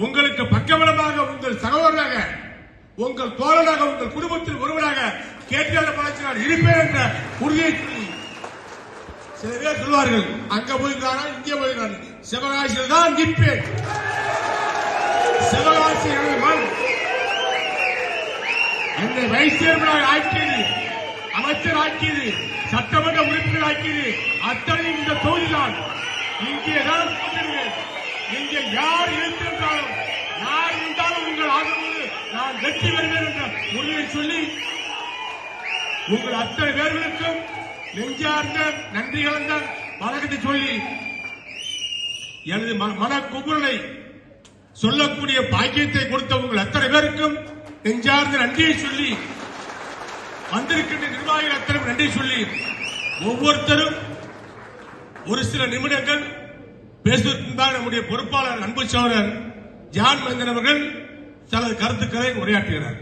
உங்களுக்கு பக்கபலமாக உங்கள் சகோதரராக, உங்கள் தோழராக, உங்கள் குடும்பத்தில் ஒருவராக கேட்டாள பாலாஜி நான் இருப்பேன் என்ற உறுதியை சொல்லி சில பேர் சொல்வார்கள், அங்க போயிருக்காரா இங்கே போயிருக்காரு, சிவகாசியில் தான் நிற்பேன். சிவகாசி என்னை வைஸ் சேர்மனாக ஆக்கியது, அமைச்சர் ஆக்கியது, சட்டமன்ற உறுப்பினர் ஆக்கியது அத்தனை இந்த தொகுதிதான். இங்கேதான் இங்கே யார் இருந்தாலும் யார் இருந்தாலும் உங்கள் ஆதரவோடு நான் வெற்றி பெறுவேன் என்ற உறுதியை சொல்லி உங்கள் அத்தனை பேர்களுக்கும் நெஞ்சார்ந்த நன்றி கலந்த வணக்கத்தை சொல்லி எனது மன குமுறலை சொல்லக்கூடிய பாக்கியத்தை கொடுத்த உங்கள் அத்தனை பேருக்கும் நெஞ்சார்ந்த நன்றியை சொல்லி வந்திருக்கின்ற நிர்வாகிகள் அத்தனை நன்றி சொல்லி ஒவ்வொருத்தரும் ஒரு சில நிமிடங்கள் பேசுவதற்கு நம்முடைய பொறுப்பாளர் அன்பு சகோதரர் ஜான் மந்தன் அவர்கள் தனது கருத்துக்களை உரையாற்றுகிறார்.